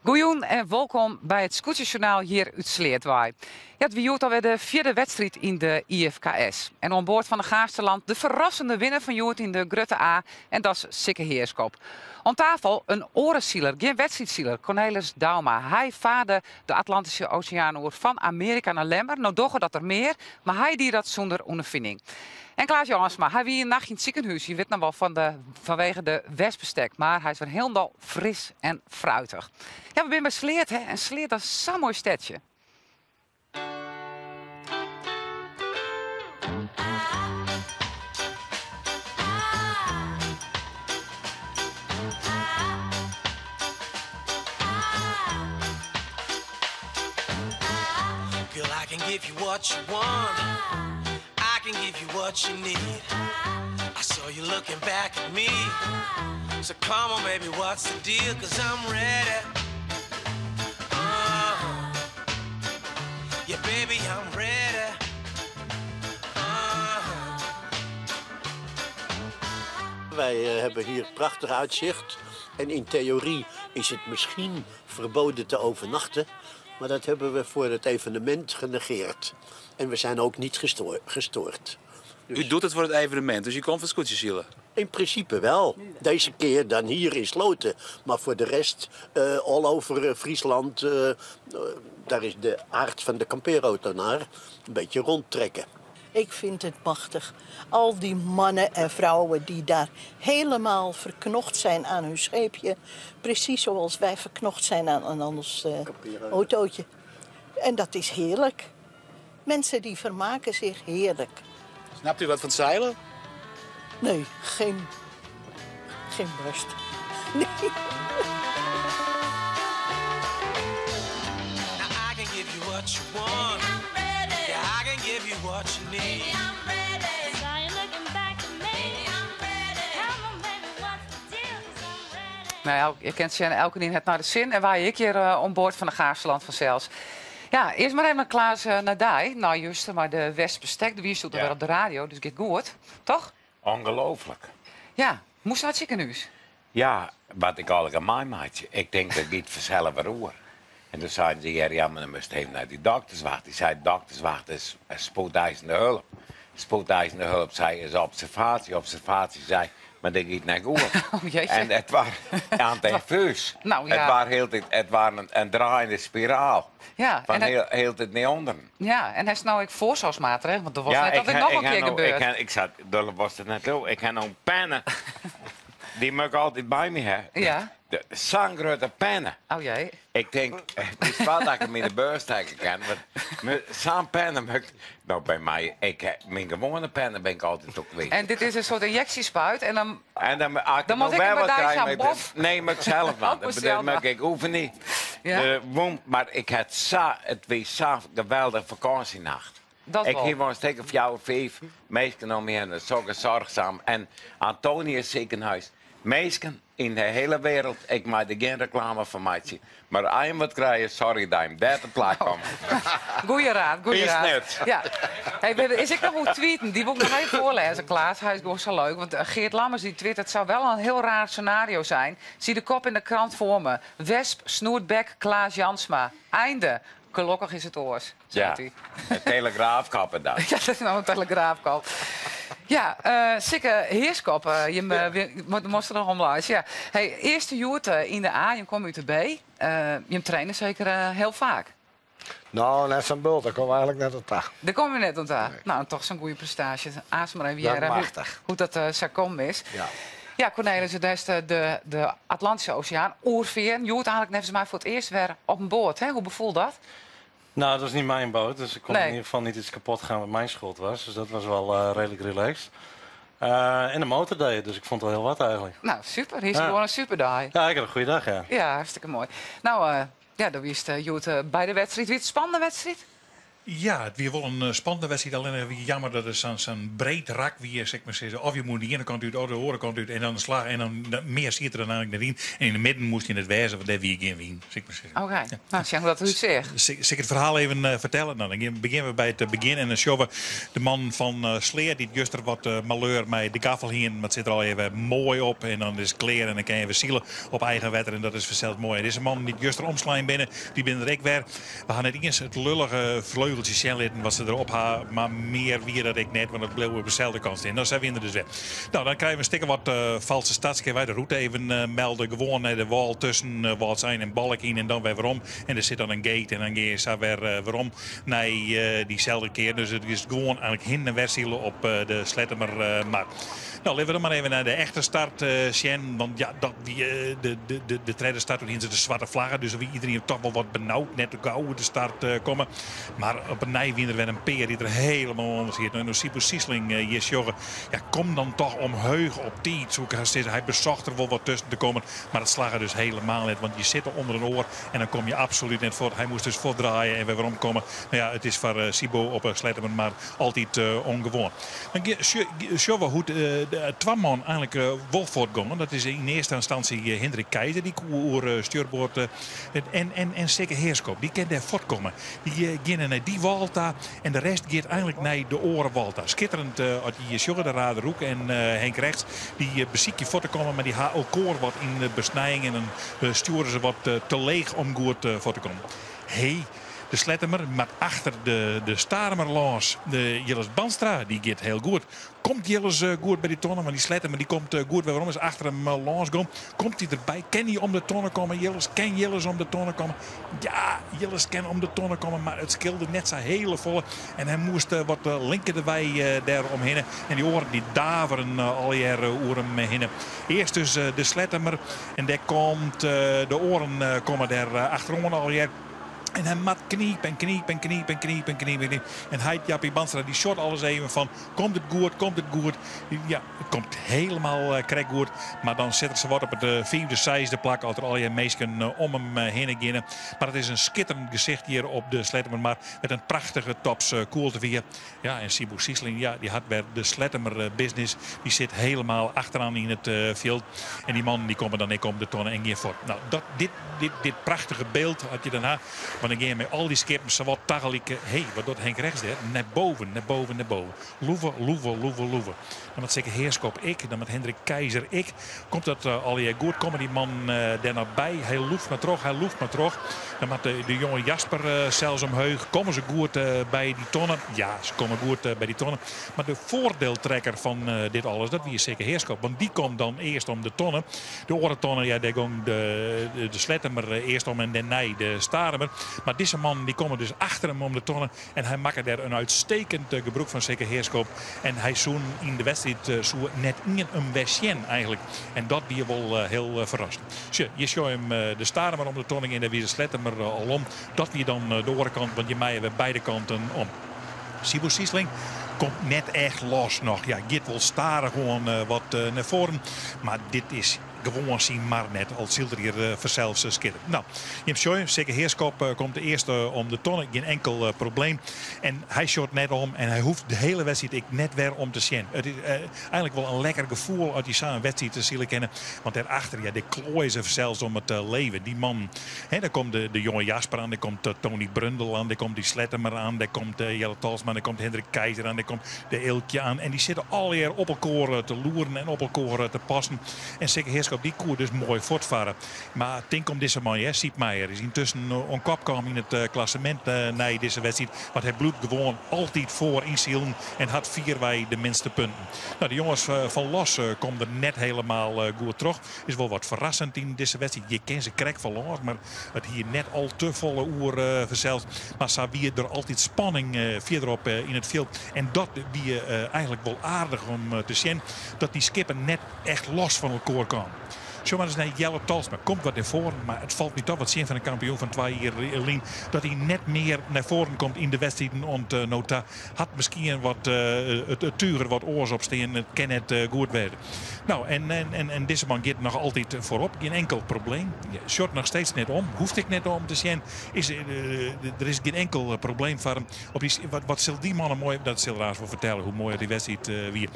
Goeien en welkom bij het Scootjesjournaal hier uit Sleertwaai. Ja, het wordt alweer de vierde wedstrijd in de IFKS. En aan boord van de Gaafsterland de verrassende winnaar van Joert in de Grutte A. En dat is Sikke Heerskop. Aan tafel een orenzieler, geen wedstrijdzieler, Cornelis Dauma. Hij vaarde de Atlantische Oceaan over van Amerika naar Lemmer. Nou doggen dat er meer, maar hij die dat zonder ondervinding. En Klaas Jansma, hij wie een nacht in het ziekenhuis. Je weet nog wel vanwege de wespensteek. Maar hij is weer helemaal fris en fruitig. Ja, we zijn bij Sleert, hè. En Sleert, dat is zo'n mooi stadje. Girl, I can give you what you want. I can give you what you need. I saw you looking back at me. So come on, baby, what's the deal? 'Cause I'm ready. Yeah, baby, I'm ready. Wij hebben hier prachtig uitzicht. En in theorie is het misschien verboden te overnachten. Maar dat hebben we voor het evenement genegeerd. En we zijn ook niet gestoord. Dus u doet het voor het evenement, dus u komt van scootjeszielen? in principe wel. Deze keer dan hier in Sloten. Maar voor de rest, all over Friesland, daar is de aard van de kampeerauto naar. Een beetje rondtrekken. Ik vind het machtig. Al die mannen en vrouwen die daar helemaal verknocht zijn aan hun scheepje. Precies zoals wij verknocht zijn aan ons autootje. En dat is heerlijk. Mensen die vermaken zich heerlijk. Snapt u wat van het zeilen? Nee, geen borst. Nee. Now I can give you what you want. Yeah, I can give you what you need. Nou, je kent Sjen elke keer het naar de zin. En wij ik hier aan boord van de Gaafsterland vanzelfs. Ja, eerst maar even Klaas naar Dij. Nou, juist, maar de Westbestek, wie stond er weer op de radio, dus gaat goed. Toch? Ongelooflijk. Ja, moest naar het ziekenhuis. Ja, wat ik al aan mij maatje. Ik denk dat ik niet vanzelf roer. En toen zeiden ze, ja, maar dan moest even naar die dokterswacht. Die zei, dokterswacht is spoedeisende hulp. Spoedeisende hulp zei, is observatie. Observatie zei, maar dat gaat niet goed. Oh, en het was antifuus. Nou, ja. Het was een draaiende spiraal. Ja, van heel het niet onder. Ja, en hij is nou ook voorzorgsmaatregelen, want er was net dat ik nog een keer gebeurd. Dat was het net ook. Ik heb nog pennen. Die moet ik altijd bij me hebben. Ja. De zanggrote pennen. Oh jee. Ik denk, het is wel dat ik hem in de beurs steken kan. Maar zo'n pennen moet ik... Nou, bij mij, mijn gewone pennen ben ik altijd ook kwijt. En dit is een soort injectiespuit en dan... Dan moet ik wel met wat Dijs aan krijgen. Bob. Nee, maar ik zelf man. Ik hoef niet. Ja? Maar het was zo'n geweldige vakantienacht. Dat Ik wel. heb wel een stuk of jou 5 meisjes om me heen, zo zorgzaam. En Antonius ziekenhuis. Meisjes in de hele wereld, ik maak er geen reclame van mij. Maar als je wat krijgen, sorry dat je daar te plak komt. Goeie raad, goeie raad. net. Ja. Hey, is ik nog moet tweeten? Die wil ik nog even voorlezen, Klaas. Hij is gewoon zo leuk. Want Geert Lammers die twittert, het zou wel een heel raar scenario zijn. Zie de kop in de krant voor me. Wesp, snoertbek, Klaas Jansma. Einde. Gelukkig is het oors, zegt hij. Een telegraafkappen dat. Ja, dat is nou een telegraafkop. Ja, Sikke Heerskop, je moest er nog omlaag. Ja. Hey, eerste joert in de A, je komt uit de B. Je traint zeker heel vaak. Nou, net zo'n bult, daar komen we eigenlijk net op dag. Daar kom je net aan toe. Nou, toch zo'n goede prestatie. Aas maar even Ja, hier, machtig. hoe dat zo komen is. Ja. Ja, Cornelis, dat is de Atlantische Oceaan. Oerveer. Je hoort eigenlijk net als mij voor het eerst weer op een boord. Hè? Hoe bevoelt dat? Nou, dat is niet mijn boot, dus ik kon Nee. in ieder geval niet iets kapot gaan wat mijn schuld was. Dus dat was wel redelijk relaxed. En de motor deed het, dus ik vond het wel heel wat eigenlijk. Nou, super. Hier is Ja. gewoon een superdag. Ja, ik had een goede dag, ja. Ja, hartstikke mooi. Nou, ja, dan wist Joert bij de wedstrijd. Wie het spannende wedstrijd? Ja, het weer wel een spannende wedstrijd. Alleen weer jammer dat het zo'n breed rak weer, zeg maar zeggen. Of je moet de ene kant uit, of de andere kant uit. En dan slag. En dan meer zit er dan eigenlijk erin. En in de midden moest je in het wijzen, want daar wie geen wien, zeg maar zeggen. Oké, nou, zeg dat u het zegt. Zal ik het verhaal even vertellen? Nou, dan beginnen we bij het begin. En dan zien we de man van Sleer, die juster wat malheur met de gaffel hier. Maar het zit er al even mooi op. En dan is het kleren en dan kan je even zielen op eigen wetter. En dat is vanzelf mooi. Deze man die juster omslaan binnen, die binnen er ik weer. We gaan net eens het lullige vleugeltje zien litten wat ze erop hebben. Maar meer weer dat ik net, want het bleef op dezelfde kant in. Dan zijn we er dus weer. Nou, dan krijgen we een stikker wat valse stadskeer. Wij de route even melden. Gewoon naar de wal tussen wat zijn en balk in en dan weer om. En er zit dan een gate en dan ga je zo weer om naar diezelfde keer. Dus het is gewoon eigenlijk hin en weer zielen op de Slettemer markt. Nou, laten we dan maar even naar de echte start zien. Want ja, de tweede start toen ze de zwarte vlaggen. Dus wie iedereen toch wel wat benauwd net gauw de start komen. Maar op een nijwinder werd een peer die er helemaal onder zit. En Sipo Siesling hier joggen. Ja, kom dan toch omheug op tijd. Hij bezocht er wel wat tussen te komen. Maar dat slagen dus helemaal net. Want je zit er onder een oor. En dan kom je absoluut net voor. Hij moest dus voordraaien en weer weer omkomen. Nou ja, het is voor Sibo op Slettemer maar altijd ongewoon. Dan zien we hoe de Twamman eigenlijk wel voortkomen. Dat is in eerste instantie Hendrik Keizer. Die koer stuurboord. En zeker Heerskop. Die kan daar voortkomen. Die gaan naar die Walta. En de rest gaat eigenlijk naar de oren Walta. Schitterend uit die Sjogge de Raderhoek en Henk Rechts. Die beziek je voor te komen. Maar die haalt elkaar wat in de besnijing. En dan sturen ze wat te leeg om goed voor te komen. De Slettemer, maar achter de Staremer langs de Jilles Banstra, die gaat heel goed. Komt Jilles goed bij die tonnen, want die Slettemer die komt goed. Waarom is achter hem langs gaan? Komt hij erbij? Kan hij om de tonnen komen? Kan Jilles om de tonnen komen? Ja, Jilles kan om de tonnen komen, maar het scheelde net zo hele volle. En hij moest wat linker erbij daar omheen. En die oren die daveren al jaren oer hem heen. Eerst dus de Slettemer en daar komt de oren komen daar achterom al jaren. En hij mat kniep. En hij, Jappie Banstra, die short alles even van, komt het goed? Ja, het komt helemaal goed. Maar dan zetten ze wat op het vierde, zesde plak. Als er al je meesken om hem heen gaan. Maar het is een schitterend gezicht hier op de Slettemer. Maar met een prachtige tops koel te vieren. Ja, en Sibo Siesling, ja, die had weer de Slettemer business. Die zit helemaal achteraan in het veld. En die man die komt dan ik om de tonnen en voor. Nou, dit prachtige beeld had je daarna. Want dan ga je met al die skippen zo wat tagalieken. Wat doet Henk Rechts daar? Naar boven. Loeve. Dan met zeker Heerskop ik. Dan met Hendrik Keizer ik. Komt dat al je goed? Komen die man daar naar bij? Hij loeft maar terug. Dan met de jonge Jasper zelfs omheug. Komen ze goed bij die tonnen? Ja, ze komen goed bij die tonnen. Maar de voordeeltrekker van dit alles, dat wie is zeker Heerskop. Want die komt dan eerst om de tonnen. De orentonnen, ja, daar gaan de Slettemer eerst om en daarna de Staremer. Maar deze man die komen dus achter hem om de tonnen. En hij maakt daar een uitstekend gebruik van zeker Heerskop. En hij zoen in de wedstrijd net in een westjen eigenlijk. En dat die je wel heel verrast. Je ziet hem de Staremer om de tonning en daar weer de Slettemer al om. Dat weer dan de orenkant, want je mij weer beide kanten om. Sibo Siesling komt net echt los nog. Ja, Git wil staren gewoon wat naar voren. Maar dit is gewoon zien maar net. Als ziet er hier vanzelfs skitter. Nou, je hebt zeker Heerskop komt de eerste om de tonnen. Geen enkel probleem. En hij short net om. En hij hoeft de hele wedstrijd ik net weer om te zien. Het is eigenlijk wel een lekker gevoel uit die samen wedstrijd te zullen kennen. Want daarachter, ja, de klooien ze zelfs om het leven. Die man, daar komt de jonge Jasper aan. Daar komt Tony Brundel aan. Daar komt die Slettemer aan. Daar komt Jelle Talsman. Daar komt Hendrik Keizer aan. Daar komt de Eeltje aan. En die zitten al hier op elkaar te loeren en op elkaar te passen. En zeker Heerskop die koer dus mooi voortvaren. Maar denk om deze man, Siep Meijer, is intussen on kop kwam in het klassement na deze wedstrijd. Want hij bloedt gewoon altijd voor in Zielen en had 4 wij de minste punten. Nou, de jongens van Los komen er net helemaal goed terug. Is wel wat verrassend in deze wedstrijd. Je kent ze krek van Los, maar het hier net al te volle oer verzeld. Maar zo wie er altijd spanning verderop in het veld. En dat wie eigenlijk wel aardig om te zien. Dat die skippen net echt los van elkaar komen. Zomaar eens naar Jelle Talsma. Komt wat naar voren, maar het valt niet op wat zien van een kampioen van 2 jaar Lien. Dat hij net meer naar voren komt in de wedstrijden. Want Nota had misschien wat het tuger wat oors opstaan. Het kan het goed werden. Nou, en deze man gaat nog altijd voorop. Geen enkel probleem. Short nog steeds net om. Hoeft ik net om te zien. Er is geen enkel probleem voor hem. Wat zal die mannen mooi, dat zal Raas wel vertellen hoe mooi die wedstrijd weer.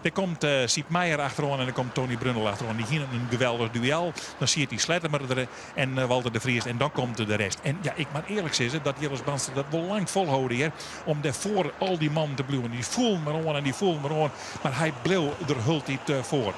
Er komt Siep Meijer achterom en dan komt Tony Brundle achterom. Die gingen een geweldig duel. Dan zie je die Slettermer en Walter de Vries en dan komt de rest. En ja, ik mag eerlijk zeggen dat Jilles Banster dat wel lang volhouden hier. Om daarvoor al die mannen te blijven. Die voelen maar on en die voelen maar on. Maar hij bleef er hult niet voor.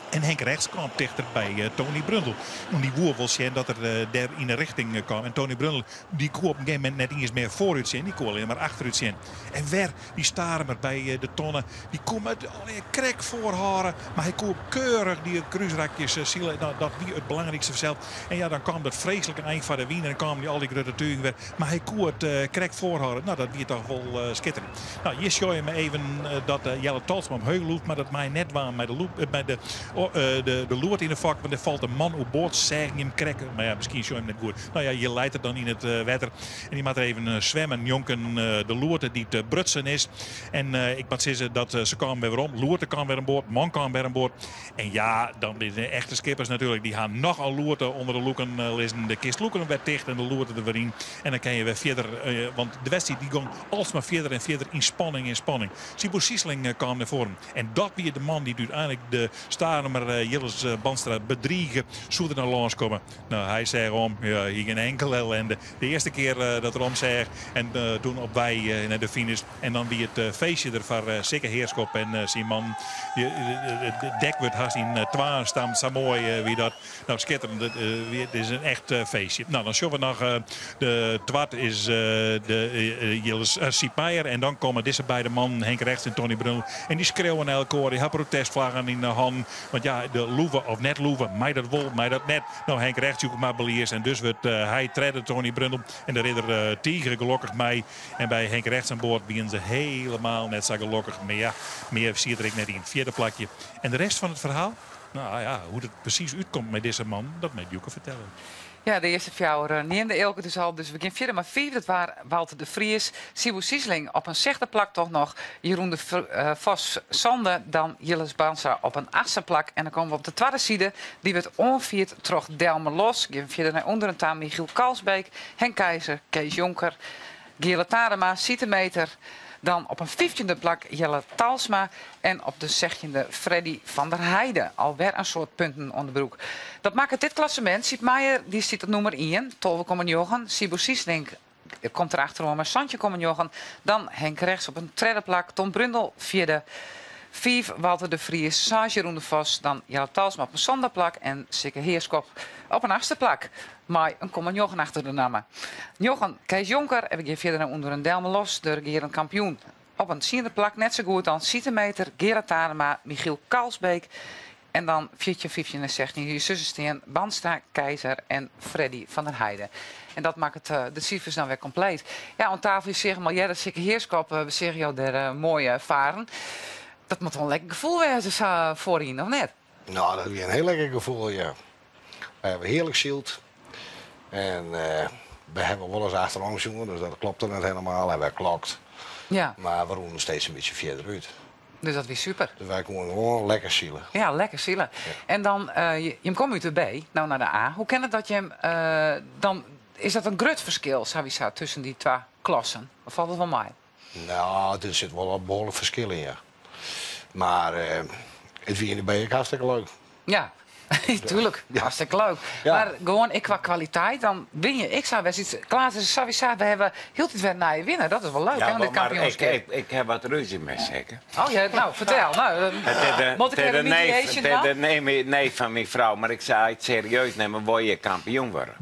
En Henk Rechts kwam dichter bij Tony Brundle. Want die woer wil zien dat er daar in de richting kwam. En Tony Brundle die kon op een gegeven moment net eens meer vooruit zien. Die kon alleen maar achteruit zien. En weer die staren maar bij de tonnen. Die kon met alleen krek voorhouden. Maar hij kon keurig die kruisrakjes zielen. Nou, dat wie het belangrijkste verzeld. En ja, dan kwam dat vreselijke eind van de wien. En dan kwamen die al die grote tuingen weer. Maar hij kon het krek voorhouden. Nou, dat wie toch wel schitterend. Nou, hier show je me even dat Jelle Talsma op heugel loopt. Maar dat mij net waar met de loert in de vak, want er valt een man op boord, zeggen hem krekken. Maar ja, misschien show hem net goed. Nou ja, je leidt het dan in het water. En die moet er even zwemmen, jonken de loerte die te brutsen is. En ik moet zeggen dat ze kwamen weer om. Loerte kwam weer aan boord, man kwam weer aan boord. En ja, dan de echte skippers natuurlijk, die gaan nog al loerte onder de loeken lezen. De kist loeken werd dicht en de loerte er weer in. En dan kan je weer verder, want de wedstrijd die ging alsmaar verder en verder in spanning. Sibo Siesling kwam naar voren. En dat weer de man die uiteindelijk de Staremer Jilles Banstra bedriegen, zou er naar langs komen. Nou, hij zei om, ja, hier geen enkel ellende. De eerste keer dat Rom zei en toen op wij naar de finish. En dan wie het feestje er van Sikke Heerskop en Simon. De dek wordt haast in twaalf staan, zo mooi wie dat. Nou, schitterend. Het is een echt feestje. Nou, dan zien we nog de twart is de Jilles Siep Meijer. En dan komen deze beide mannen, Henk Rechts en Tony Brundle. En die schreeuwen elkaar, die hebben protestvlaggen in de hand. Want ja, de loeven of net loeven, mij dat wol, mij dat net. Nou, Henk Rechts zoekt maar beliers. En dus wordt hij treden Tony Brundle. En de ridder Tiger gelukkig mij. En bij Henk Rechts aan boord beginnen ze helemaal net zo gelukkig. Maar ja, meer zie je er net in. Vierde plakje. En de rest van het verhaal? Nou ja, hoe het precies uitkomt met deze man, dat moet Joeke vertellen. Ja, de eerste fjouwer neemde Elke dus al. Dus we beginnen vierde maar vier. Dat waren Walter de Vries, Sibo Siesling op een zesde plak toch nog. Jeroen de Vos Sande, dan Jilles Banstra op een achtste plak. En dan komen we op de tweede side. Die werd onvierd terug Delmer Los. Geven verder naar onderen aan Michiel Kalsbeek, Henk Keizer, Kees Jonker, Gele Tarema, Sietemeter. Dan op een 15e plak Jelle Talsma. En op de 16e Freddy van der Heijden. Alweer een soort punten onder de broek. Dat maakt dit klassement. Siep Meijer die zit het nummer 1. Tolwe komen Johan. Sibo Siesling komt er achterom. Maar Santje komen Johan. Dan Henk Rechts op een derde plak. Tom Brundle vierde. 5 Walter de Vries, 6 Jeroen de Vos, dan Jelle Talsma op een zonderplak en Sikke Heerskop op een achtste plak. Maar een komen Jochen achter de namen. Jochen Kees Jonker en we gaan verder naar onder een Delme Los, de regerend kampioen. Op een tiende plak net zo goed dan Sietemeter, Gerard Tarema, Michiel Kalsbeek. En dan 14, 15 en 16 hier Sussensteen, Banstra, Keizer en Freddy van der Heijden. En dat maakt het de cijfers dan weer compleet. Ja, aan tafel is zeg maar, ja, dat Sikke Heerskop, we zeggen jou der mooie varen. Dat moet wel een lekker gevoel wezen voorin, of net? Nou, dat is een heel lekker gevoel, ja. We hebben heerlijk zield. En we hebben wel eens achterom gezongen, dus dat klopt er net helemaal. En wij klokt. Ja. Maar we roepen steeds een beetje verder uit. Dus dat is super. Dus wij komen gewoon lekker zielen. Ja, lekker zielen. Ja. En dan, je komt uit de B, nou naar de A. Hoe kan het dat je hem, dan is dat een groot verschil, Savisa, tussen die twee klassen? Of valt het wel mij? Nou, er zit wel een behoorlijk verschil in, ja. Maar het wie in de B is hartstikke leuk. Ja, tuurlijk. Ja. Hartstikke leuk. Ja. Maar gewoon qua kwaliteit, dan win je. Ik zou wel iets. Klaas en Savisa, we hebben heel het weer naar je winnen. Dat is wel leuk, ja, hè, dit kampioenschap. Ik heb wat ruzie met zeker. Oh ja, nou, vertel. Nou, moet ik even mediation dan? Nee van mijn vrouw, maar ik zei het serieus nemen, wil je kampioen worden.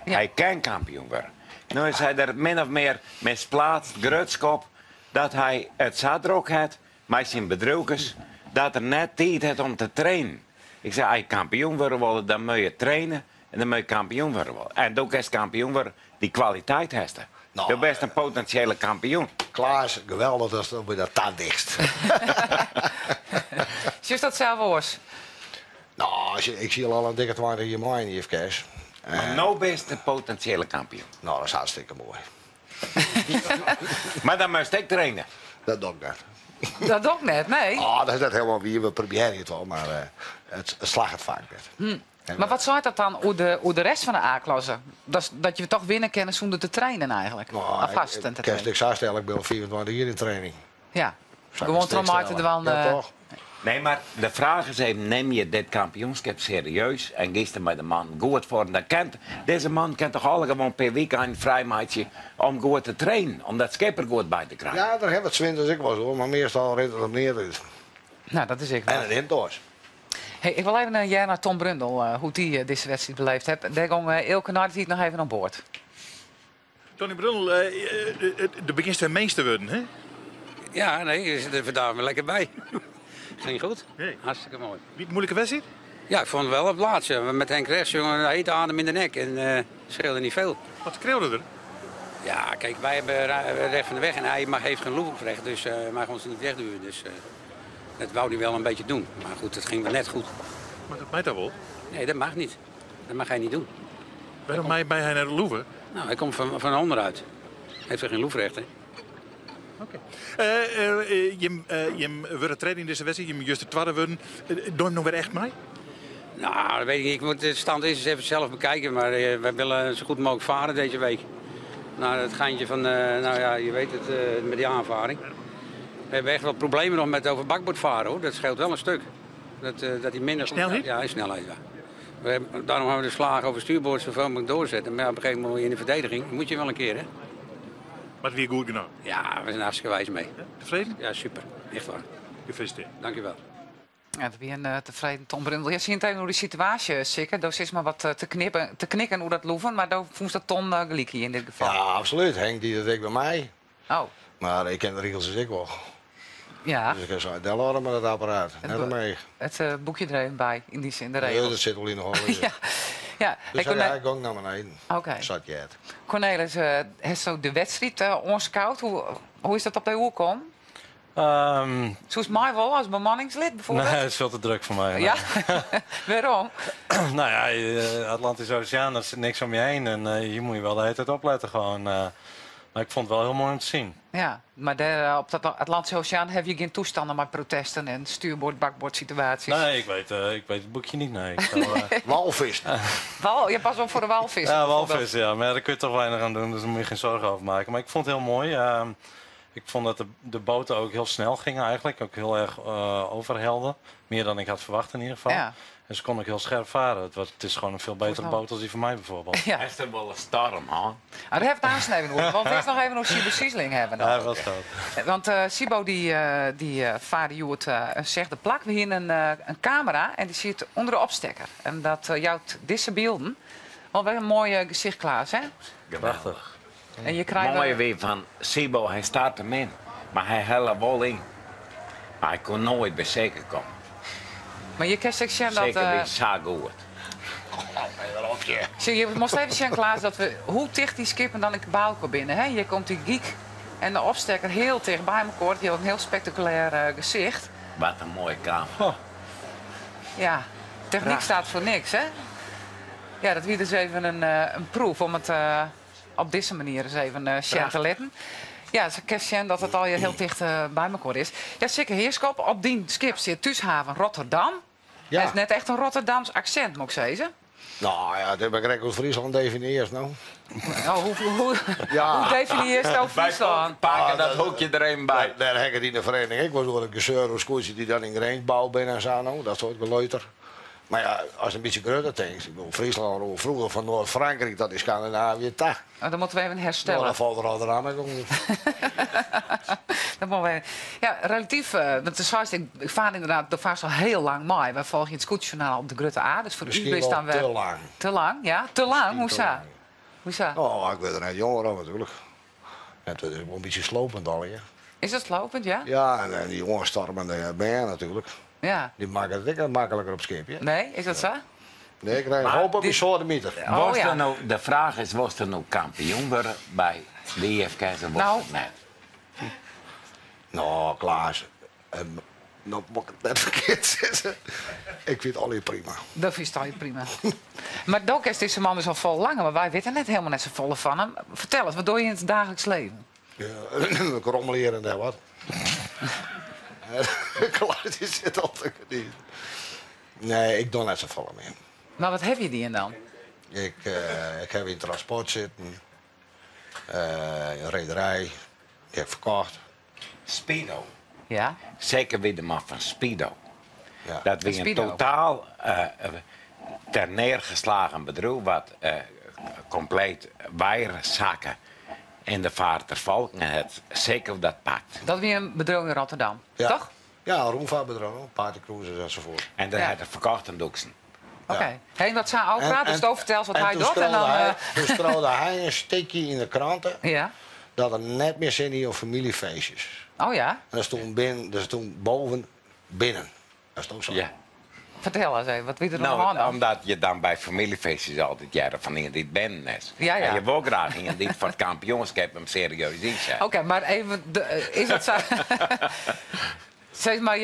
Ja. Hij kan kampioen worden. Nu is hij er min of meer misplaatst, grutskop, dat hij het zadruk had, met zijn bedrijfjes, dat er net tijd heeft om te trainen. Ik zei, als je kampioen worden wil, dan moet je trainen en dan moet je kampioen worden. En ook als kampioen worden, die kwaliteit heeft. Nou, je bent een potentiële kampioen. Klaas, geweldig, dat is dan weer dat taal dichtst. Is dat zelf oors? Nou, ik zie al een dikke 20 jaar mee in die IFK's. Maar nou ben je de potentiële kampioen. Nou, dat is hartstikke mooi. Maar dan moest ik trainen. Dat doe ik net. Dat ook net, nee. Dat is net helemaal wie. We proberen het wel, maar het slag het vaak net. Maar wat zou dat dan hoe de rest van de A-klasse? Dat je toch winnen kennen zonder te trainen eigenlijk? Alvast te trainen. Ik zou stellen, ik ben al 24 jaar in training. Ja, gewoon traumatisch er wel. Ja, toch? Nee, maar de vraag is even, neem je dit kampioenschap serieus en gisteren met de man goed voor? Deze man kan toch al gewoon per week een vrijmaatje om goed te trainen, om dat skipper goed bij te krijgen? Ja, daar hebben we het zwinters ik was hoor, maar meestal rent het op neer. Nou, dat is ik En wel. het indoors. Hey, ik wil even een jaar naar Tom Brundel, hoe die deze wedstrijd beleefd heeft. Daar ging Eelke Naart nog even aan boord. Tony Brundel, de beginst en meeste worden, hè? Ja, nee, je zit er vandaag weer lekker bij. Ging goed. Nee. Hartstikke mooi. Niet moeilijke wedstrijd? Ja, ik vond het wel op het laatste. Met Henk rechts, jongen, een hete adem in de nek. En scheelde niet veel. Wat schreeuwde er? Ja, kijk, wij hebben recht van de weg en hij heeft geen looprecht. Dus hij mag ons niet wegduwen. Dus dat wou hij wel een beetje doen. Maar goed, het ging wel net goed. Maar dat mij toch wel? Nee, dat mag niet. Dat mag hij niet doen. Waarom mij bij hij naar de Louvre? Nou, hij komt van onderuit. Hij heeft er geen looprecht, hè. Oké. Je wordt training deze wedstrijd, je moet juist de tweede worden. Doe je hem nog weer echt mee? Nou, dat weet ik niet. Ik moet de stand eens even zelf bekijken. Maar wij willen zo goed mogelijk varen deze week. Nou, het geintje van, nou ja, je weet het, met die aanvaring. We hebben echt wel problemen nog met over bakboord varen, hoor. Dat scheelt wel een stuk. Dat hij minder... Snelheid? Ja, snelheid, ja. Daarom hebben we de slagen over stuurboord zoveel mogelijk doorzetten. Maar op een gegeven moment in de verdediging moet je wel een keer, hè. Maar het weer goed gedaan. Ja, we zijn hartstikke wijs mee. Tevreden? Ja, super. Echt waar. Gefeliciteerd. Dank je wel. Ja, dat weer een tevreden Tom Brundel. Je ziet even hoe de situatie zeker. Daar is maar wat te knikken hoe dat loeven. Maar daar voelt dat Ton gelijk hier in dit geval. Ja, absoluut. Henk die dat ik bij mij. Oh, Maar ik ken de regels als ik wel. ja. Dus ik heb zo uit Delaware met het apparaat. Net ermee. Het boekje er even bij, in die zin, de Ja, regels. dat zit wel in de hol. Ja. Ja. Dus Hey, hij ging naar beneden. Oké. Zat je het. Cornelis, heeft zo de wedstrijd onscout. Hoe is dat op de hoek kom? Zoals mij wel als bemanningslid bijvoorbeeld? Nee, het is veel te druk voor mij. Ja? Waarom? Nou ja, Atlantische Oceaan, er zit niks om je heen. En hier moet je wel de hele tijd opletten gewoon. Maar ik vond het wel heel mooi om te zien. Ja, maar daar, op dat Atlantische Oceaan heb je geen toestanden met protesten en stuurboord, bakboord situaties. Nee, ik weet het boekje niet. Nee. Ik zou, Walvis. Je pas op voor de walvis. ja, walvis, ja. Maar daar kun je toch weinig aan doen, dus daar moet je geen zorgen over maken. Maar ik vond het heel mooi. Ik vond dat de boten ook heel snel gingen eigenlijk. Ook heel erg overhelden. Meer dan ik had verwacht in ieder geval. Ja. En ze kon ook heel scherp varen. Het is gewoon een veel betere boot dan die van mij bijvoorbeeld. Ja. Is er wel een storm, hè? Daar heeft het aansnijden over. Want we eerst nog even over Sibo Siesling hebben. Ja, dat was goed. Want Sibo die vader Joert zegt de plak. We hier een camera en die zit onder de opstekker. En dat jouwt deze beelden. Wel weer een mooi gezicht, Klaas, hè? Prachtig. En je krijgt Mooi weer van Sibo, hij staat er min. Maar hij helde wel in. Hij kon nooit bij zeker komen. Maar je kan zeggen dat... Zeker weer zo goed. Je moest even zeggen, Klaas, dat we hoe dicht die skippen dan ik balken binnen. Hè? Je komt die geek en de opstekker heel dicht bij elkaar. Die heeft een heel spectaculair gezicht. Wat een mooie kamer. Ja, techniek staat voor niks, hè? Ja, dat was dus even een proef om het op deze manier eens even te letten. Ja, ze kennen dat het al heel dicht bij elkaar is. Ja, zeker heerschap. Op die skip zit Thuishaven Rotterdam. Ja. Dat is net echt een Rotterdams accent, moet ik zeggen. Nou ja, dat heb ik recht als Friesland definieerd nou. Oh, hoe definieer je nou Friesland? Pakken dat hoekje er een bij. Daar heb ik het in de vereniging. Ik was door een gezeur die dan in Greensbouw ben en zo nou. Dat soort geleuter. Maar ja, als je een beetje groter denkt. Ik bedoel, Friesland, vroeger van Noord-Frankrijk, dat is Scandinavië, toch? Oh, dan moeten we even herstellen. Nou, dan valt er al aan. Dat moeten we even. Ja, relatief. Want de zoals ik vaar inderdaad de vaart al heel lang mee. We volgen het scootjournaal op de Grutte A. Dus voor Misschien u is dan wel weer te lang. Te lang, ja? Te lang? Hoe zo? Oh, ik ben er net jonger aan natuurlijk. Het is wel een beetje slopend al, ja. Is het lopend, ja? Ja, en die jonge stormende ben je natuurlijk. Ja. Die maken het lekker makkelijker op schip, ja. Nee, is dat zo? Nee, ik krijg een hoop op die soorten meter. Oh, ja. De vraag is, was er nou kampioen worden bij de IFK? Nou. Nee. Nou, Klaas, Nou, moet ik het net verkeerd zeggen. Ik vind Olly prima. Dat vind je prima. Maar Dok is deze man dus al vol langer, maar wij weten net helemaal net zo volle van hem. Vertel eens, wat doe je in het dagelijks leven? Ja, ik rommelen en wat. Klaar, die zit altijd niet. Nee, ik doe net zo volle meer. Maar wat heb je die in dan? Ik heb in transport zitten. In rederij. Ik heb verkocht. Speedo. Ja? Zeker weer de man van Speedo. Ja. Dat weer een Speedo. totaal ter neergeslagen bedrijf wat compleet weieren zakken in de vaart der volken het zeker dat pakt. Dat weer een bedrijf in Rotterdam, Ja. toch? Ja, een roemvaartbedrijf, partycruises enzovoort. En dat Ja. had hij verkocht en doeksen. Oké. Hé, dat zou ook praten, dus toch vertel eens wat hij toen doet. En dan, toen straalde hij een stukje in de kranten ja. dat er net meer zin in op familiefeestjes. Oh ja? En dat stond boven binnen. Dat is ook zo. Ja. Vertel eens even, wat wie er nog aan Nou, dan? omdat je dan bij familiefeestjes altijd jaren van iemand die het bent is. Ja, ja. En je wil graag iemand die voor het kampioenschap hem serieus inzet. Oké, maar even, is dat zo? Zeg maar,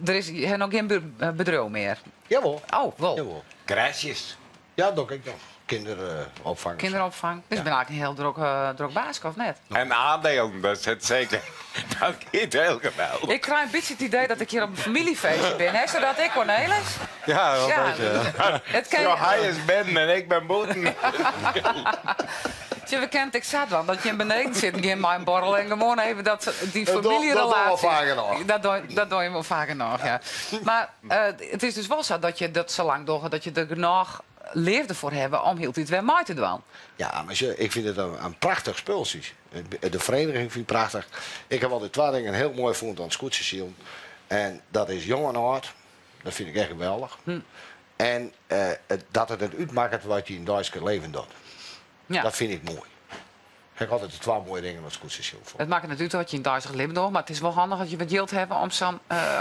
er is nog geen bedrijf meer. Jawel. Oh, wel. Jawel. Crashes. Ja, dat doe ik nog. Kinderopvang. Kinderopvang. Dus ik ben eigenlijk een heel druk baas, of net? En aandelen, dat is het zeker. Dat gaat heel geweldig. Ik krijg een beetje het idee dat ik hier op een familiefeestje ben. Hè? Zodat ik, Cornelis? Ja, wel Ja. een beetje. Ja. Het kan Zo, hij is Ben en ik ben Boeten. je bekend, ik zat wel dat je in beneden zit in mijn borrel en gewoon even die Dat doe familierelatie. we wel vaker nog. Dat doe je wel vaker nog, ja. Maar het is dus wel zo dat je dat zo lang doorgaat dat je er genoeg leefde voor hebben om heel dit weer mee te doen. Ja, maar ik vind het een prachtig spulsje. De vereniging vind ik prachtig. Ik heb altijd twee dingen heel mooi gevonden aan het scootsersiel. En dat is jong en oud. Dat vind ik echt geweldig. En dat het uitmaakt wat je in Duits leven doet. Ja. Dat vind ik mooi. Ik heb altijd de twee mooie dingen aan het scootsersiel voor. Het maakt het natuurlijk dat je in Duitsland leven doet, maar het is wel handig dat je wat geld hebt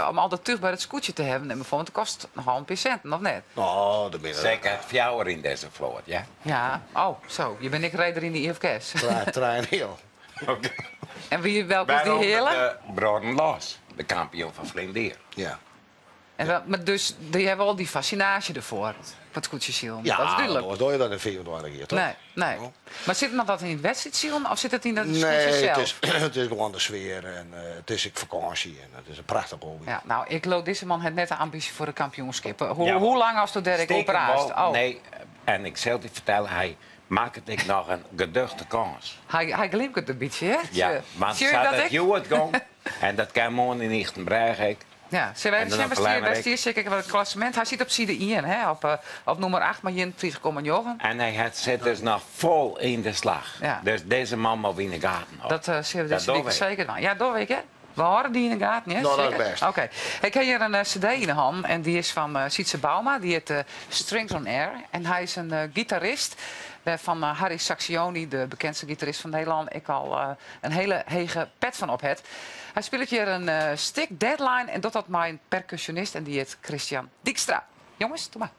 om altijd terug bij het scootje te hebben. En bijvoorbeeld, het kost nogal een cent, of net? Nou, dat ben je Zeker het fjouwer in deze vloot, ja? Ja, oh, zo. Je bent ik rijder in de IFK's. trein heel. Oké. En welke is die hele? de Broden Los, de kampioen van Vlindeer. Ja. Maar dus, die hebben al die fascinatie ervoor. Het scootjesziel. Ja, dat is duidelijk. dan doe je dat in 24 keer, toch? Nee. Maar zit het dat in het wedstrijdziel of zit het in de Nee, scootjes zelf? het is gewoon de sfeer en het is ook vakantie en het is een prachtig hobby. Ja, nou, ik loop deze man het net de ambitie voor de kampioenschap. Hoe Ja. lang als Derek Stiekem operaast? wel, Oh, nee, en ik zal je vertellen, hij maakt het ik nog een geduchte kans. hij glimt het een beetje, hè? Ja, want Zie je zat dat het ik? Joet gang en dat kan morgen in Ichtenbreg. Ja, ze wij En dan zijn belangrijk. best zeker wat het klassement. Hij zit op side 1, hè? Op nummer 8, maar hier in Jochen. En hij zit dus nog vol in de slag. Ja. Dus deze man moet in de gaten houden. Dat zien we Dat deze doen week we. zeker dan. Ja, dat weet ik, hè? We horen die in de gaten, hè? Nou, dat is Zeker? best. Oké. Ik heb hier een cd in de hand en die is van Sietse Bauma. Die heet Strings on Air. En hij is een gitarist van Harry Saxioni, de bekendste gitarist van Nederland. Ik al een hele hege pet van op het. Hij speelt hier een stick deadline en dat mijn percussionist en die heet Christian Dijkstra. Jongens, doe maar.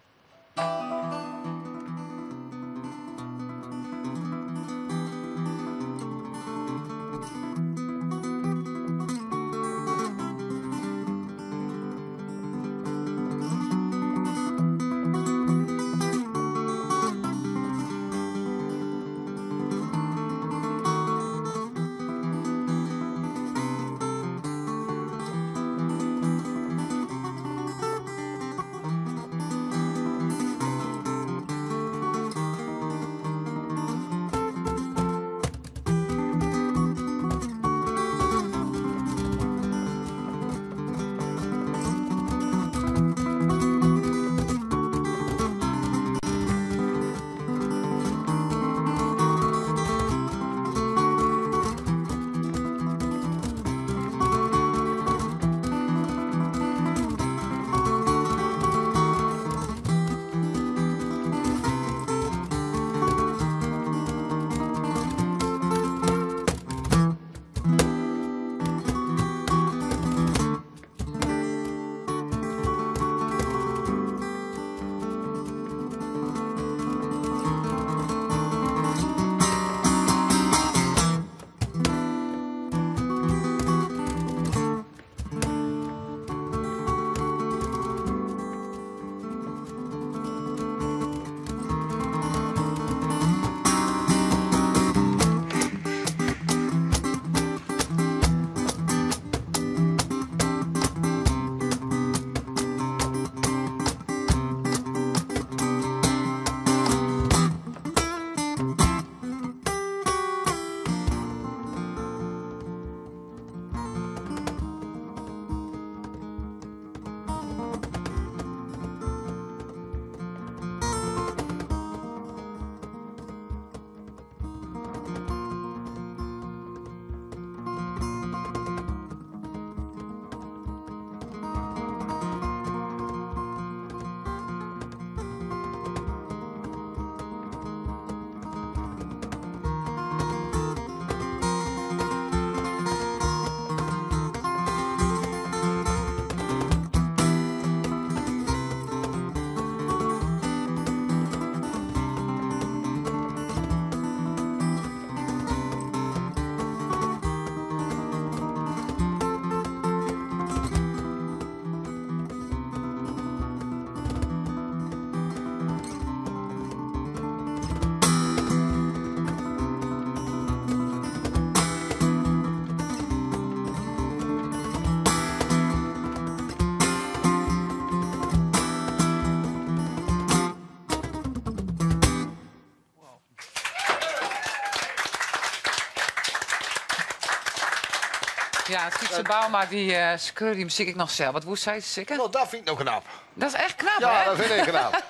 Ja, Sietse Bouma, die skeur die muziek ik nog zelf. Wat woest zij zeker? Nou, dat vind ik nog knap. Dat is echt knap, Ja, hè? dat vind ik knap.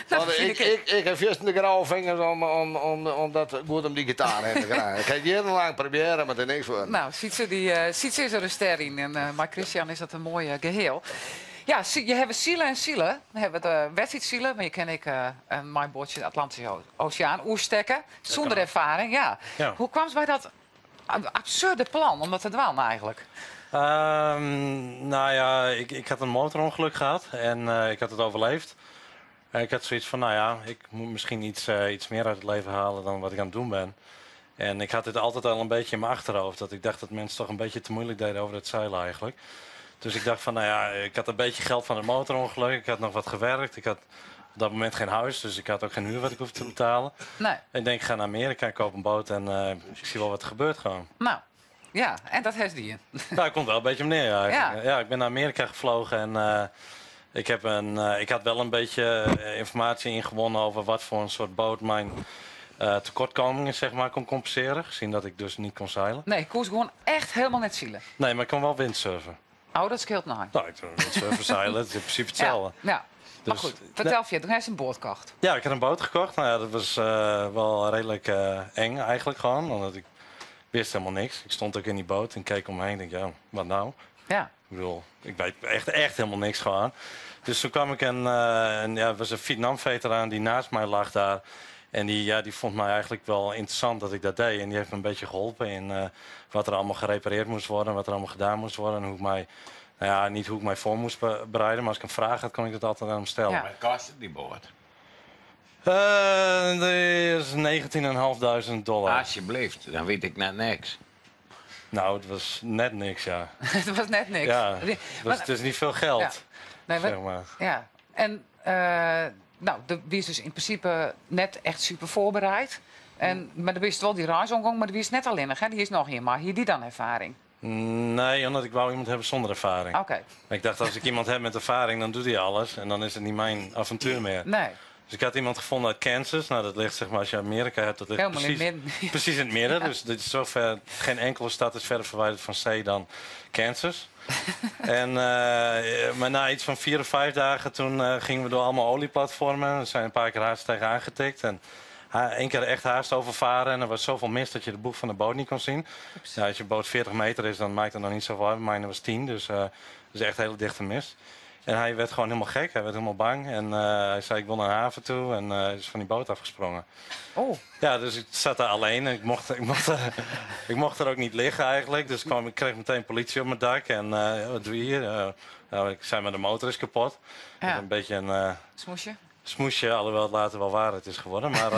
Dat Want vind ik heb juist de grauwe vingers om dat goed om die gitaar heen te krijgen. Ik heb het jarenlang proberen, maar er niks voor. Nou, Sietse is er een ster in. En maar Christian is dat een mooi geheel. Ja, je hebt zielen en zielen. We hebben de wedstrijd maar je ken ik een mijn bootje de Atlantische Oceaan oerstekken. Zonder ervaring, ja. Hoe kwam ze bij dat absurde plan om dat te doen eigenlijk? Nou ja, ik had een motorongeluk gehad en ik had het overleefd. Ik had zoiets van, nou ja, ik moet misschien iets meer uit het leven halen dan wat ik aan het doen ben. En ik had dit altijd al een beetje in mijn achterhoofd. Dat ik dacht dat mensen toch een beetje te moeilijk deden over het zeilen eigenlijk. Dus ik dacht van, nou ja, ik had een beetje geld van het motorongeluk. Ik had nog wat gewerkt. Ik had op dat moment geen huis, dus ik had ook geen huur wat ik hoefde te betalen. Nee. Ik denk, ik ga naar Amerika, ik koop een boot en ik zie wel wat er gebeurt gewoon. Nou, ja, en dat heeft die. Nou, ik komt wel een beetje op neer eigenlijk. Ja. Ja, ik ben naar Amerika gevlogen en ik had wel een beetje informatie ingewonnen over wat voor een soort boot mijn tekortkomingen zeg maar kon compenseren. Gezien dat ik dus niet kon zeilen. Nee, ik koos gewoon echt helemaal net zielen. Nee, maar ik kon wel windsurfen. Oh, dat scheelt nou. Nou, ik kon windsurfen, zeilen, het is in principe hetzelfde. Ja. Maar Dus, goed, vertel je, toen heb je een boot gekocht. Ja, ik had een boot gekocht. Nou ja, dat was wel redelijk eng eigenlijk gewoon. Omdat ik wist helemaal niks. Ik stond ook in die boot en keek omheen. Ik dacht, ja, wat nou? Ja. Ik bedoel, ik weet echt helemaal niks gewoon. Dus toen kwam ik er was een Vietnam-veteraan die naast mij lag daar. En die vond mij eigenlijk wel interessant dat ik dat deed. En die heeft me een beetje geholpen in wat er allemaal gerepareerd moest worden. Wat er allemaal gedaan moest worden. En hoe ik mij, niet hoe ik mij voor moest bereiden. Maar als ik een vraag had, kon ik dat altijd aan hem stellen. Ja. Wat kostte die boot? Dat is $19.500. Alsjeblieft, dan weet ik net niks. Nou, het was net niks, ja. Het was net niks. Ja, het is niet veel geld, Ja. Nee, zeg maar. Ja, en wie is dus in principe net echt super voorbereid. Maar er is wel die reisomgang, maar die is net alleen nog, hè? Die is nog hier, maar hier die dan ervaring? Nee, omdat ik wou iemand hebben zonder ervaring. Oké. Ik dacht, als ik iemand heb met ervaring, dan doet hij alles. En dan is het niet mijn avontuur meer. Nee. Dus ik had iemand gevonden uit Kansas. Nou, dat ligt, zeg maar, als je Amerika hebt, dat ligt Helemaal in het midden. precies in het midden. Dus dit is zover, geen enkele stad is verder verwijderd van zee dan Kansas. Maar na iets van 4 of 5 dagen, toen gingen we door allemaal olieplatformen. Er zijn een paar keer haast tegen aangetikt. En 1 keer echt haast overvaren. En er was zoveel mist dat je de boeg van de boot niet kon zien. Ja, als je boot 40 meter is, dan maakt het nog niet zoveel uit. Mijn was 10, dus dat is echt hele dichte mist. En hij werd gewoon helemaal gek, hij werd helemaal bang. En hij zei, ik wil naar de haven toe. En is van die boot afgesprongen. Oh. Ja, dus ik zat daar alleen. En ik mocht er ook niet liggen eigenlijk. Dus ik kreeg meteen politie op mijn dak. En wat doe je hier? Ik zei, maar de motor is kapot. Ja. Een beetje een Smoesje? smoesje, alhoewel het later wel waarheid is geworden. Maar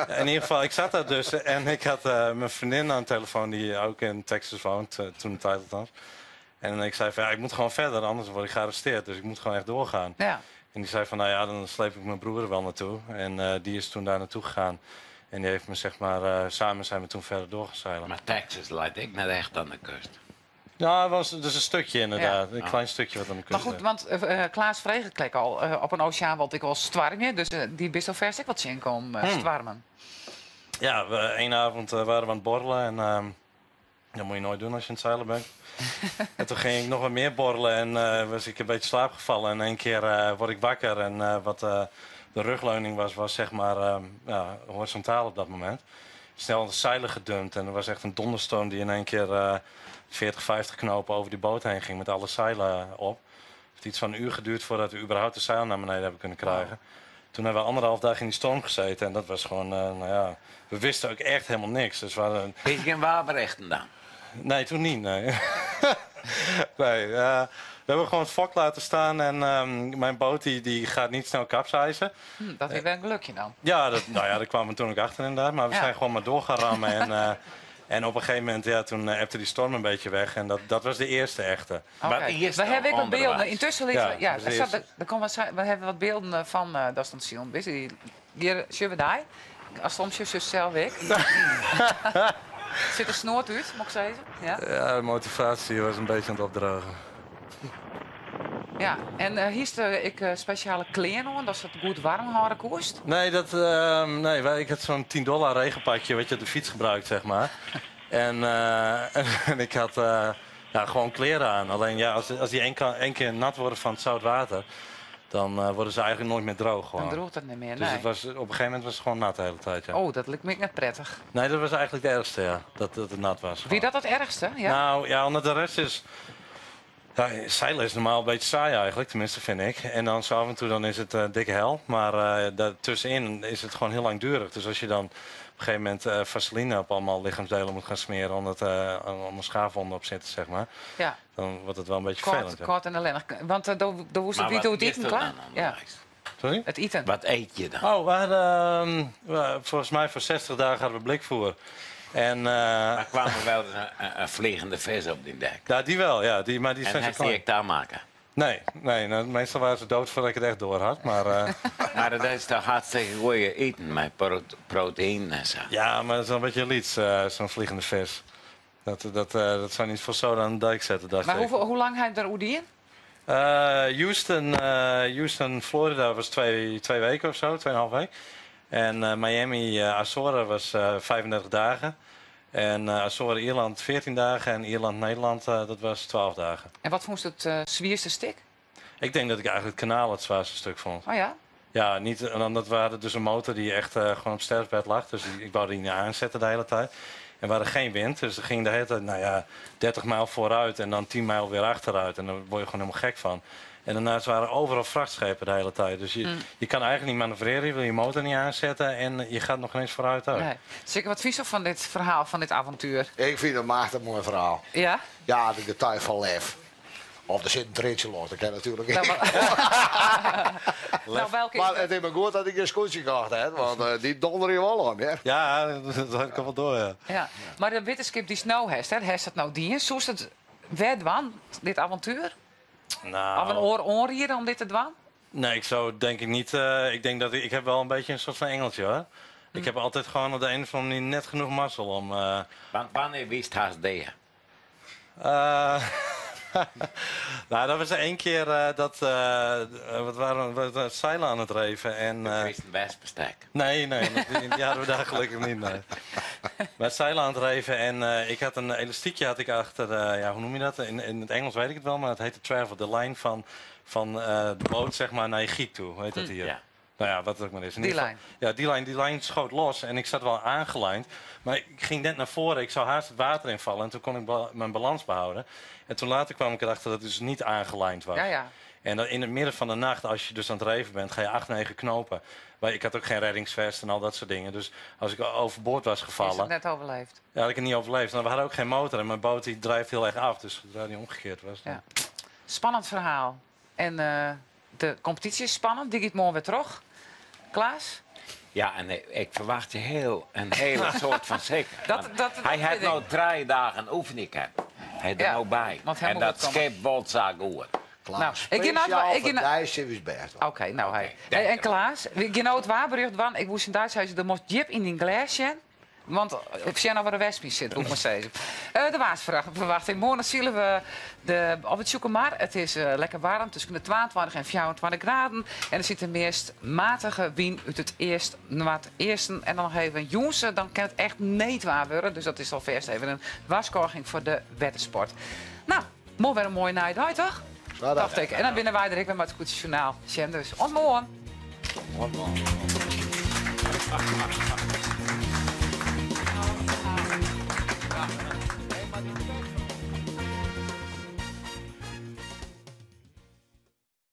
in ieder geval, ik zat daar dus. En ik had mijn vriendin aan de telefoon, die ook in Texas woont. Toen de tijd althans. En ik zei van, ik moet gewoon verder, anders word ik gearresteerd. Dus ik moet gewoon echt doorgaan. Ja. En die zei van, nou ja, dan sleep ik mijn broer er wel naartoe. En die is toen daar naartoe gegaan. En die heeft me, zeg maar, samen zijn we toen verder doorgezeild. Maar Texas lijkt ik net echt aan de kust. Ja, het was dus een stukje inderdaad. Ja. Een klein stukje wat aan de kust Maar goed, want Klaas Vregeklek al op een oceaan wat ik al stwarmje. Dus die best wel vers ik wat zien komen stwarmen. Ja, één avond waren we aan het borrelen. En dat moet je nooit doen als je aan het zeilen bent. En toen ging ik nog wat meer borrelen en was ik een beetje slaapgevallen. En 1 keer word ik wakker en wat de rugleuning was zeg maar horizontaal op dat moment. Snel de zeilen gedumpt en er was echt een donderstorm die in 1 keer 40, 50 knopen over die boot heen ging met alle zeilen op. Het heeft iets van een uur geduurd voordat we überhaupt de zeilen naar beneden hebben kunnen krijgen. Toen hebben we 1,5 dag in die storm gezeten en dat was gewoon, we wisten ook echt helemaal niks. Dus we hadden... Kreeg je geen waarberichten dan? Nee, toen niet, nee. Nee, we hebben gewoon het fok laten staan en mijn boot die gaat niet snel kapseizen. Dat is wel een gelukje dan. Ja, daar kwamen we toen ook achter inderdaad. Maar we zijn gewoon maar door gaan rammen. En op een gegeven moment, toen appte die storm een beetje weg. En dat was de eerste echte. Okay. We hebben ook wat beelden. Intussen liggen we hebben wat beelden van dat station. Hier zullen we daar. Als soms je zelf weg. Zit er snoort uit, moet ik zeggen? Ja, de motivatie was een beetje aan het opdrogen. Ja, en hier is ik speciale kleren, dat is het goed warm houden koest. Nee, ik had zo'n $10 regenpakje wat je op de fiets gebruikt, zeg maar. En ik had gewoon kleren aan. Alleen ja, als die één keer nat worden van het zout water, dan worden ze eigenlijk nooit meer droog. Gewoon. Dan droogt het niet meer, Dus nee. het was, op een gegeven moment was het gewoon nat de hele tijd. Ja. Oh, dat lijkt me net prettig. Nee, dat was eigenlijk het ergste, ja. Dat het nat was. Wie dat het ergste? Ja? Nou ja, omdat de rest is. Ja, zeilen is normaal een beetje saai eigenlijk, tenminste vind ik. En dan zo af en toe dan is het dikke hel. Maar daartussenin is het gewoon heel langdurig. Dus als je dan op een gegeven moment vaseline op allemaal lichaamsdelen moet gaan smeren, omdat allemaal schaafwonden op zitten, zeg maar. Ja. Dan wordt het wel een beetje vervelend. Kort en ellendig. Want daar hoest het niet eten, klaar? Ja. Sorry? Het eten. Wat eet je dan? Oh, we hadden volgens mij voor 60 dagen hadden we blikvoer. En, maar kwam er wel een vliegende vis op die dek? Ja, die wel, ja. Maar die en zijn zo heeft klein. die ik daar maken? Nee, nou, meestal waren ze dood voordat ik het echt door had. Maar, maar dat is toch hartstikke goeie eten met proteïne en zo? Ja, maar dat is wel een beetje lieds, zo'n vliegende vis. Dat zou niet voor zo aan de dijk zetten. Maar hoe lang heb je daar Oedien? Houston, Florida was twee weken of zo, 2,5 week. En Miami, Azoren was 35 dagen. En Azoren, Ierland 14 dagen. En Ierland, Nederland, dat was 12 dagen. En wat vond je het zwierste stuk? Ik denk dat ik eigenlijk het kanaal het zwaarste stuk vond. Oh ja? Ja, niet, omdat we hadden dus een motor die echt gewoon op sterfbed lag. Dus ik wou die niet aanzetten de hele tijd. En we hadden geen wind, dus er ging de hele tijd 30 mijl vooruit en dan 10 mijl weer achteruit. En daar word je gewoon helemaal gek van. En daarnaast waren overal vrachtschepen de hele tijd. Dus je kan eigenlijk niet manoeuvreren, je wil je motor niet aanzetten en je gaat nog ineens vooruit uit. Nee. Zeker, wat vies van dit verhaal, van dit avontuur? Ik vind het maakt een mooi verhaal. Ja? Ja, de getuig van lef. Of er zit een trintje los, dat kan natuurlijk niet. Maar het is me goed dat ik een scootje gehad heb, want die donder je wel om, hè? Ja, dat had ik al wel door, ja. Ja. Maar de wetenschap die snel heeft, heeft het nou die? Zo is het wedwan, dit avontuur? Nou, Of een oor onrieren om dit te doen? Nee, zo denk ik niet. Ik denk dat ik heb wel een beetje een soort van engeltje, hoor. Ik heb altijd gewoon op de een of andere manier net genoeg mazzel om... Wanneer wist haast deed? Nou, dat was er één keer dat wat waren we zeilen aan het reven. En, wist een wespensteek. Nee, die hadden we daar gelukkig niet. Nee. Maar zeilen aan het reven en ik had een elastiekje had ik achter, hoe noem je dat? In het Engels weet ik het wel, maar het heet de travel. De lijn van de boot zeg maar naar je giek toe, hoe heet dat hier? Ja. Nou ja, wat het ook maar is. Die lijn? Ja, die lijn schoot los en ik zat wel aangelijnd. Maar ik ging net naar voren, ik zou haast het water invallen en toen kon ik mijn balans behouden. En toen later kwam ik erachter dat het dus niet aangelijnd was. Ja, ja. En dan in het midden van de nacht, als je dus aan het reven bent, ga je 8, 9 knopen. Maar ik had ook geen reddingsvest en al dat soort dingen. Dus als ik overboord was gevallen... Is het net overleefd? Ja, had ik het niet overleefd. Nou, we hadden ook geen motor en mijn boot die drijft heel erg af. Dus zodra die omgekeerd was. Ja. Spannend verhaal. En de competitie is spannend. Die gaat morgen weer terug. Klaas? Ja, en ik verwacht je een hele soort van zeker. Hij heeft nou 3 dagen oefening. Hij er nou bij. En dat schip wordt zo goed. Klaas, nou, Oké, nou hey. En Klaas, ik nou het waarbericht van. Ik moest in Duits zeggen, er moest jip in die glaasje. Want ik zie nou waar de wespjes zit, moet ik maar zeggen. De waarsvraag verwachting. Morgen zullen we op het zoeken, maar het is lekker warm. Tussen de 22 en 24 graden. En er zit de meest matige wind uit het eerste. En dan nog even jongens, dan kan het echt niet waar worden. Dus dat is alvast even een waarschuwing voor de wetensport. Nou, morgen weer een mooie night, toch? Dacht ik. En dan binnen wij er ik ben met het Scootjes Journaal. Dus, ontmoeten.